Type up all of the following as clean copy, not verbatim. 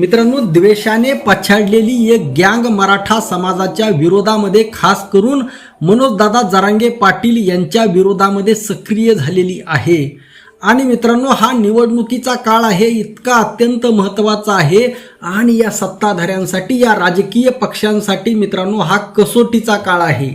मित्रांनो, द्वेषाने पछाडलेली एक गँग मराठा समाजाच्या विरोधामध्ये खास करून मनोजदादा जरांगे पाटील यांच्या विरोधामध्ये सक्रिय झालेली आहे। आणि मित्रांनो, हा निवडणुकीचा काळ आहे, इतका अत्यंत महत्त्वाचा आहे आणि या सत्ताधाऱ्यांसाठी, या राजकीय पक्षांसाठी मित्रांनो हा कसोटीचा काळ आहे।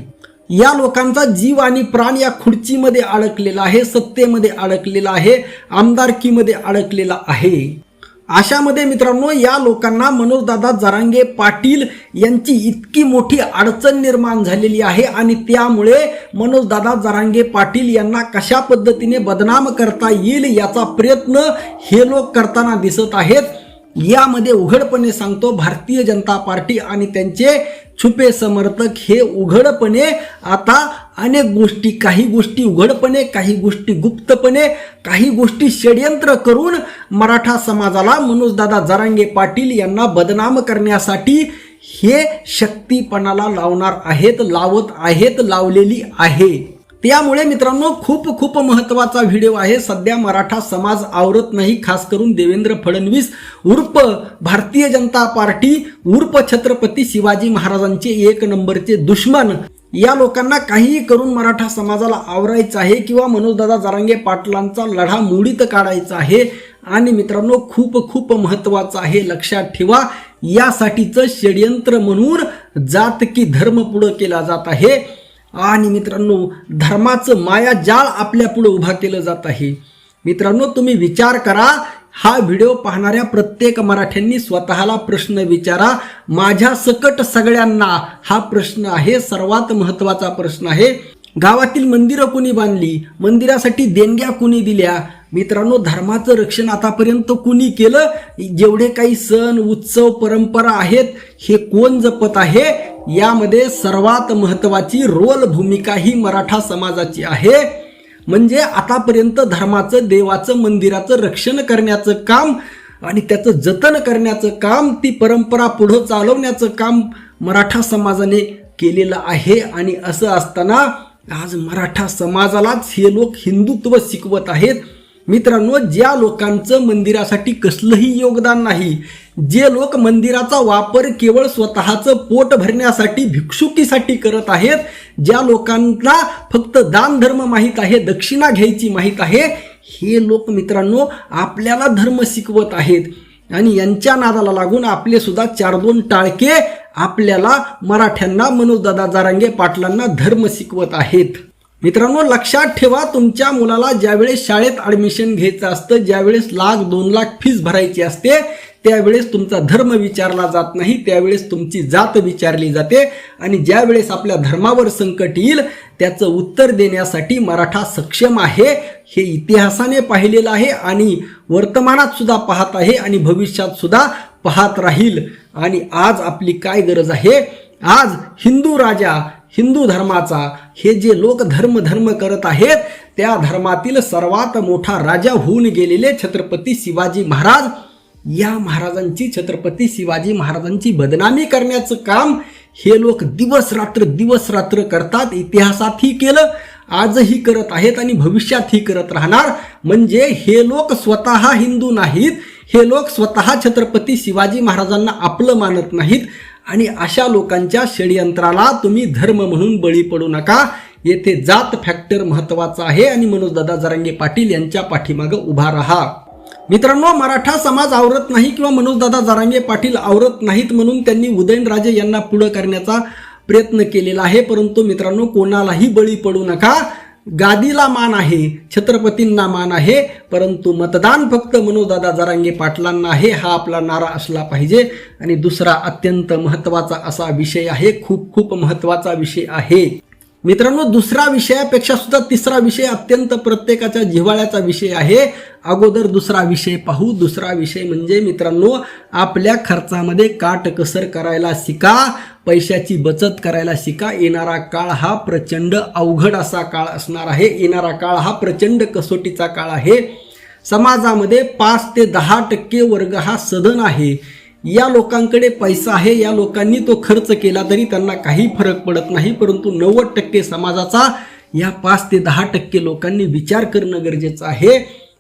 या लोकांचा जीव आणि प्राण या खुर्चीमध्ये अडकलेला आहे, सत्तेमध्ये अडकलेला आहे, आमदारकीमध्ये अडकलेला आहे। अशामध्ये मित्रांनो या लोकांना मनोजदादा जरांगे पाटील यांची इतकी मोठी अडचण निर्माण झालेली आहे आणि त्यामुळे मनोजदादा जरांगे पाटील यांना कशा पद्धतीने बदनाम करता येईल याचा प्रयत्न हे लोक करताना दिसत आहेत। यामध्ये उघडपणे सांगतो, भारतीय जनता पार्टी आणि त्यांचे छुपे समर्थक हे उघडपणे आता अनेक गोष्टी, काही गोष्टी उघडपणे, काही गोष्टी गुप्तपणे, काही गोष्टी षड्यंत्र करून मराठा समाजाला मनोजदादा जरांगे पाटील यांना बदनाम करण्यासाठी हे शक्तीपणाला लावणार आहेत, लावत आहेत, लावलेली आहे। त्यामुळे मित्रांनो खूप महत्त्वाचा व्हिडिओ आहे। सध्या मराठा समाज आवरत नाही, खास करून देवेंद्र फडणवीस उर्फ भारतीय जनता पार्टी उर्फ छत्रपती शिवाजी महाराजांचे एक नंबरचे दुश्मन, या लोकांना काहीही करून मराठा समाजाला आवरायचं आहे किंवा मनोजदादा जरांगे पाटलांचा लढा मोडीत काढायचा आहे। आणि मित्रांनो खूप महत्त्वाचं आहे, लक्षात ठेवा, यासाठीचं षड्यंत्र म्हणून जात की धर्म पुढे केला जात आहे आणि मित्रांनो धर्माचं मायाजाळ आपल्या पुढे उभा केलं जात आहे। मित्रांनो तुम्ही विचार करा, हा व्हिडिओ पाहणाऱ्या प्रत्येक मराठ्यांनी स्वतःला प्रश्न विचारा। माझ्या सकट सगळ्यांना हा प्रश्न आहे, सर्वात महत्त्वाचा प्रश्न आहे। गावातील मंदिरं कोणी बांधली, मंदिरासाठी देणग्या कोणी दिल्या, मित्रांनो धर्माचं रक्षण आतापर्यंत कोणी केलं, जेवढे काही सण उत्सव परंपरा आहेत हे कोण जपत आहे, यामध्ये सर्वात महत्त्वाची रोल भूमिका ही मराठा समाजाची आहे। म्हणजे आतापर्यंत धर्माचं, देवाचं, मंदिराचं रक्षण करण्याचं काम आणि त्याचं जतन करण्याचं काम, ती परंपरा पुढे चालवण्याचं काम मराठा समाजाने केलेलं आहे। आणि असं असताना आज मराठा समाजालाच हे लोक हिंदुत्व शिकवत आहेत। मित्रांनो, ज्या लोकांचं मंदिरासाठी कसलंही योगदान नाही, जे लोक मंदिराचा वापर केवळ स्वतःचं पोट भरण्यासाठी, भिक्षुकीसाठी करत आहेत, ज्या लोकांना फक्त दान धर्म माहीत आहे, दक्षिणा घ्यायची माहीत आहे, हे लोक मित्रांनो आपल्याला धर्म शिकवत आहेत। आणि यांच्या नादाला लागून आपले सुद्धा 4-2 टाळके आपल्याला मराठ्यांना, मनोजदादा जरांगे पाटलांना धर्म शिकवत आहेत। मित्रांनो लक्षात ठेवा, तुमच्या मुलाला ज्यावेळेस शाळेत ॲडमिशन घ्यायचं असतं, ज्यावेळेस 1,00,000-2 लाख फीस भरायची असते, त्यावेळेस तुमचा धर्म विचारला जात नाही, त्यावेळेस तुमची जात विचारली जाते। आणि ज्यावेळेस आपल्या धर्मावर संकट येईल त्याचं उत्तर देण्यासाठी मराठा सक्षम आहे, हे इतिहासाने पाहिलेलं आहे आणि वर्तमानात सुद्धा पाहत आहे आणि भविष्यात सुद्धा पाहत राहील। आणि आज आपली काय गरज आहे, आज हिंदू राजा, हिंदू धर्माचा, हे जे लोक धर्म करत आहेत त्या धर्मातील सर्वात मोठा राजा होऊन गेलेले छत्रपती शिवाजी महाराज, या महाराजांची, छत्रपती शिवाजी महाराजांची बदनामी करण्याचं काम हे लोक दिवस रात्र करतात। इतिहासातही केलं, आजही करत आहेत आणि भविष्यातही करत राहणार। म्हणजे हे लोक स्वतः हिंदू नाहीत, हे लोक स्वतः छत्रपती शिवाजी महाराजांना आपलं मानत नाहीत आणि अशा लोकांच्या षड्यंत्राला तुम्ही धर्म म्हणून बळी पडू नका। येथे जात फॅक्टर महत्त्वाचा आहे आणि मनोजदादा जरांगे पाटील यांच्या पाठीमागे उभा राहा। मित्रांनो, मराठा समाज आवरत नाही किंवा मनोजदादा जरांगे पाटील आवरत नाहीत म्हणून त्यांनी उदयनराजे यांना पुढे करण्याचा प्रयत्न केलेला आहे। परंतु मित्रांनो कोणालाही बळी पडू नका। गादीला मान आहे, छत्रपतींना मान आहे, परंतु मतदान फक्त मनोजदादा जरांगे पाटलांना आहे, हा आपला नारा असला पाहिजे। आणि दुसरा अत्यंत महत्त्वाचा असा विषय आहे, खूप महत्त्वाचा विषय आहे मित्रांनो। दुसरा विषयापेक्षा सुद्धा तिसरा विषय अत्यंत प्रत्येकाच्या जिव्हाळ्याचा विषय आहे। अगोदर दुसरा विषय पाहू। दुसरा विषय म्हणजे मित्रांनो आपल्या खर्चामध्ये काटकसर करायला शिका, पैशाची बचत करायला शिका। येणारा काळ हा प्रचंड अवघड असा काळ असणार आहे, येणारा काळ हा प्रचंड कसोटीचा काळ आहे। समाजामध्ये 5 ते 10% वर्ग हा सधन आहे, या लोकांकडे पैसा आहे, या लोकांनी तो खर्च केला तरी त्यांना काही फरक पडत नाही। परंतु 90% समाजाचा या 5 ते 10% लोकांनी विचार करणं गरजेचं आहे।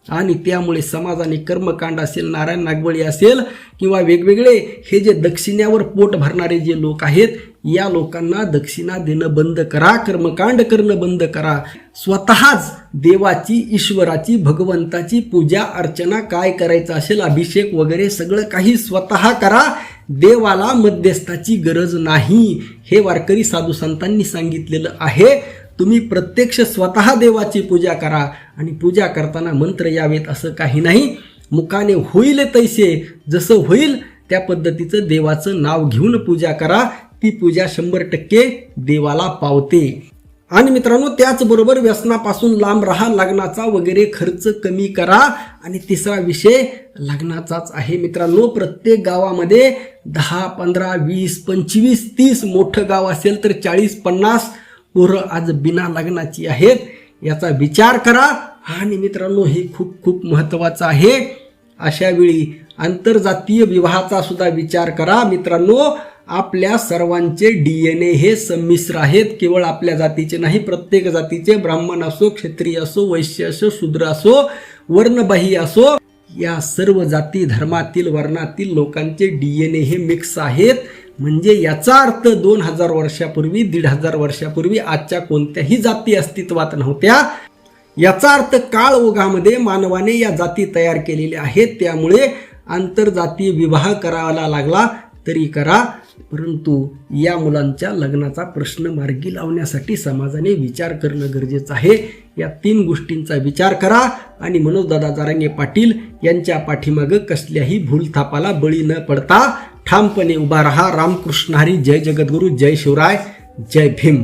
आणि त्यामुळे समाजाने कर्मकांड असेल, नारायण नागबळी असेल किंवा वेगवेगळे हे जे दक्षिण्यावर पोट भरणारे जे लोक आहेत, या लोकांना दक्षिणा देणं बंद करा, कर्मकांड करणं बंद करा. स्वतःच देवाची, ईश्वराची, भगवंताची पूजा अर्चना काय करायचं असेल, अभिषेक वगैरे सगळं काही स्वतः करा. देवाला मध्यस्थाची गरज नाही, हे वारकरी साधू संतांनी सांगितलेलं आहे. तुम्ही प्रत्यक्ष स्वतः देवाची पूजा करा आणि पूजा करताना मंत्र यावेत असं काही नाही. मुखाने होईल तैसे, जसं होईल त्या पद्धतीचं देवाचं नाव घेऊन पूजा करा. ती पूजा 100% देवाला पावते. आणि मित्रांनो, त्याचबरोबर व्यसनापासून लांब राहा, लग्नाचा वगैरे खर्च कमी करा. आणि तिसरा विषय लग्नाचाच आहे मित्रांनो. प्रत्येक गावामध्ये 10, 15, 20, 25, 30 मोठं गाव असेल तर 40-50 पोरं आज बिना लग्नाची आहेत. याचा विचार करा. आणि मित्रांनो, हे खूप खूप महत्त्वाचं आहे. अशा वेळी आंतरजातीय विवाहाचा सुद्धा विचार करा. मित्रांनो, आपल्या सर्वांचे DNA हे संमिश्र आहेत. केवळ आपल्या जातीचे नाही, प्रत्येक जातीचे, ब्राह्मण असो, क्षत्रिय असो, वैश्य असो, शूद्र असो, वर्णबाह्य असो, या सर्व जाती धर्मातील वर्णातील लोकांचे DNA हे मिक्स आहेत. म्हणजे याचा अर्थ 2000 वर्षापूर्वी, 1500 वर्षापूर्वी आजच्या कोणत्याही जाती अस्तित्वात नव्हत्या. याचा अर्थ काळ ओघामध्ये मानवाने या जाती तयार केलेल्या आहेत. त्यामुळे आंतरजातीय विवाह करावा लागला तरी करा, परंतु या मुलांच्या लग्नाचा प्रश्न मार्गी लावण्यासाठी समाजाने विचार करणं गरजेचं आहे. या 3 गोष्टींचा विचार करा आणि मनोजदादा जरांगे पाटील यांच्या पाठीमागं कसल्याही भूलथापाला बळी न पडता ठामपणे उभा रहा. रामकृष्ण हरी. जय जगद्गुरू. जय शिवराय. जय भीम.